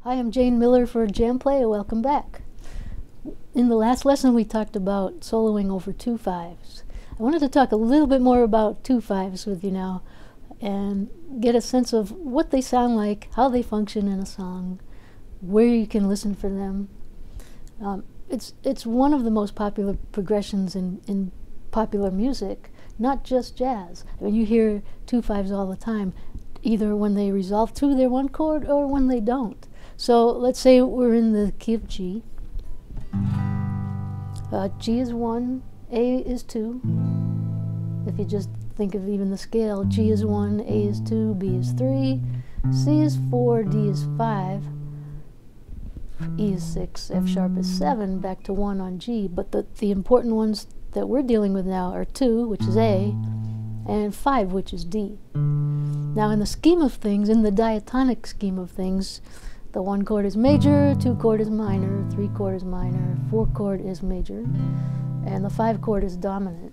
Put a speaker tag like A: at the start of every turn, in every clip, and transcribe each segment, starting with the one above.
A: Hi, I'm Jane Miller for JamPlay. Welcome back. In the last lesson we talked about soloing over 2/5s. I wanted to talk a little bit more about 2/5s with you now and get a sense of what they sound like, how they function in a song, where you can listen for them. It's one of the most popular progressions in popular music, not just jazz. I mean, you hear 2/5s all the time, either when they resolve to their one chord or when they don't. So let's say we're in the key of G. G is 1, A is 2. If you just think of even the scale, G is 1, A is 2, B is 3, C is 4, D is 5, E is 6, F sharp is 7, back to 1 on G. But the important ones that we're dealing with now are 2, which is A, and 5, which is D. Now in the scheme of things, in the diatonic scheme of things, the 1 chord is major, 2 chord is minor, 3 chord is minor, 4 chord is major, and the 5 chord is dominant.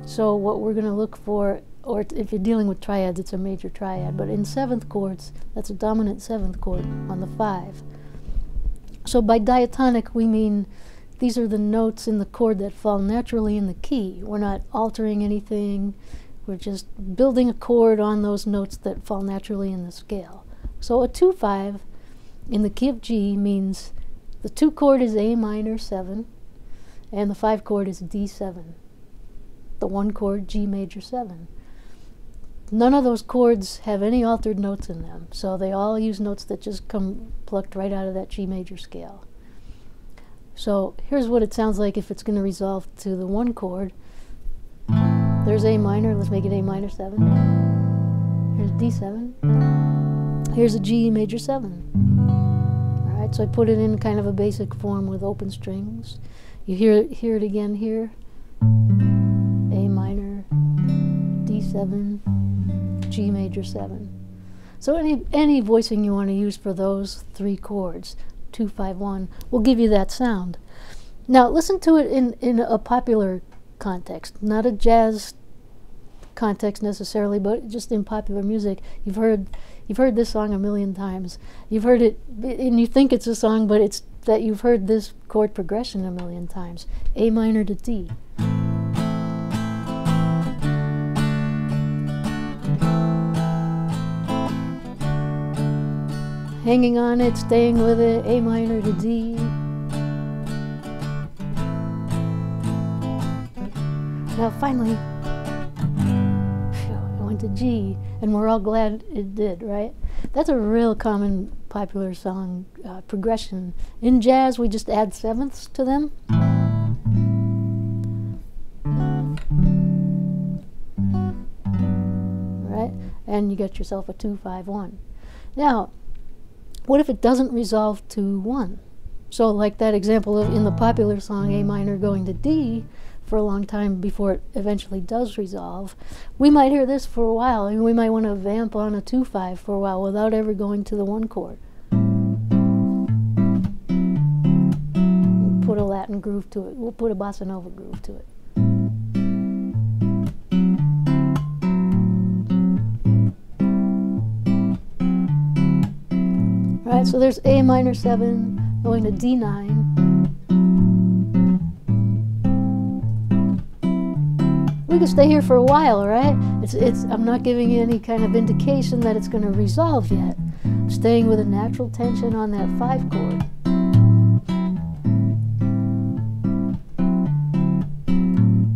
A: So what we're going to look for, or if you're dealing with triads, it's a major triad, but in 7th chords, that's a dominant 7th chord on the 5. So by diatonic, we mean these are the notes in the chord that fall naturally in the key. We're not altering anything. We're just building a chord on those notes that fall naturally in the scale. So a 2/5 in the key of G means the 2 chord is A minor 7, and the 5 chord is D7. The 1 chord, G major 7. None of those chords have any altered notes in them, so they all use notes that just come plucked right out of that G major scale. So here's what it sounds like if it's going to resolve to the 1 chord. There's A minor, let's make it A minor 7. Here's D7. Here's a G major 7. Alright, so I put it in kind of a basic form with open strings. You hear it again here. A minor, D7, G major 7. So any voicing you want to use for those 3 chords, 2, 5, 1, will give you that sound. Now listen to it in a popular context, not a jazz context necessarily, but just in popular music. You've heard this song a million times. You've heard it, and you think it's a song, but it's that you've heard this chord progression a million times. A minor to D. Hanging on it, staying with it, A minor to D. Now finally, it went to G, and we're all glad it did, right? That's a real common popular song progression. In jazz, we just add 7ths to them. Right? And you get yourself a 2-5-1. Now, what if it doesn't resolve to 1? So like that example of in the popular song A minor going to D for a long time before it eventually does resolve, we might hear this for a while, and we might want to vamp on a 2/5 for a while without ever going to the 1 chord. We'll put a Latin groove to it. We'll put a bossa nova groove to it. Alright, so there's A minor 7 going to D9. We could stay here for a while, right? I'm not giving you any kind of indication that it's going to resolve yet. I'm staying with a natural tension on that 5 chord.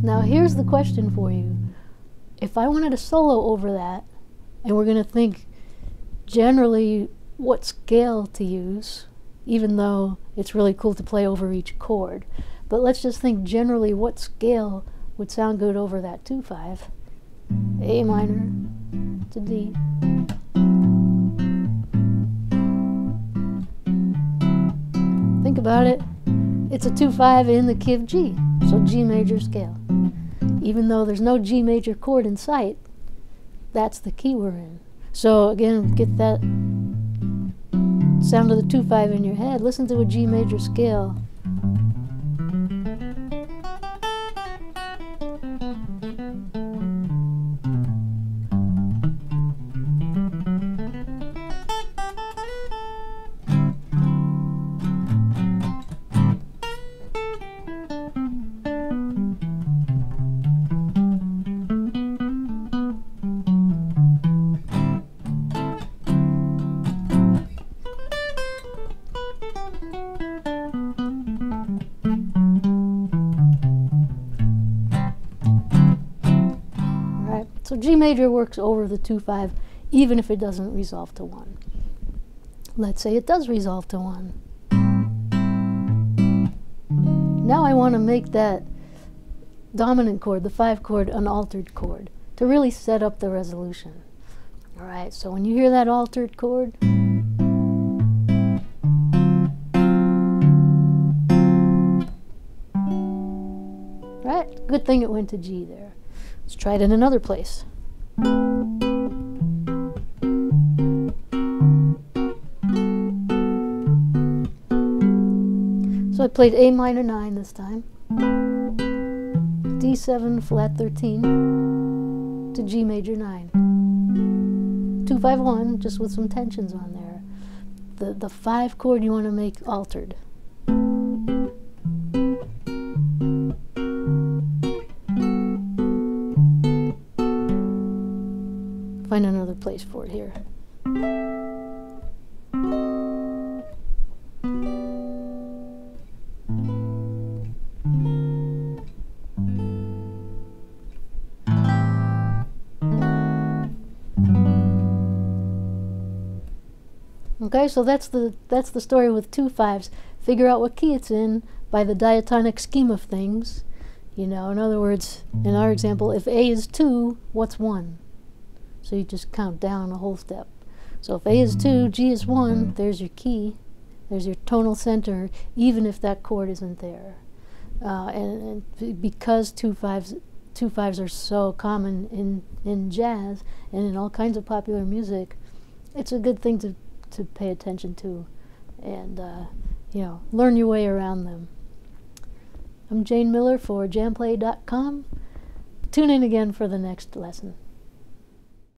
A: Now here's the question for you. If I wanted to solo over that, and we're going to think generally what scale to use, even though it's really cool to play over each chord, but let's just think generally what scale would sound good over that 2/5. A minor to D. Think about it. It's a 2/5 in the key of G, so G major scale. Even though there's no G major chord in sight, that's the key we're in. So again, get that sound of the 2/5 in your head. Listen to a G major scale. G major works over the 2-5 even if it doesn't resolve to 1. Let's say it does resolve to 1. Now I want to make that dominant chord, the 5 chord, an altered chord to really set up the resolution. All right, so when you hear that altered chord, right, good thing it went to G there. Let's try it in another place. So I played A minor 9 this time, D7 flat 13 to G major 9. 2-5-1, just with some tensions on there. The 5 chord you want to make altered. Find another place for it here. Okay, so that's the story with 2-5s. Figure out what key it's in by the diatonic scheme of things. You know, in other words, in our example, if A is 2, what's 1? So you just count down a whole step. So if A is 2, G is 1, there's your key. There's your tonal center, even if that chord isn't there. And because 2-5s are so common in jazz and in all kinds of popular music, it's a good thing to pay attention to and you know, learn your way around them. I'm Jane Miller for JamPlay.com. Tune in again for the next lesson.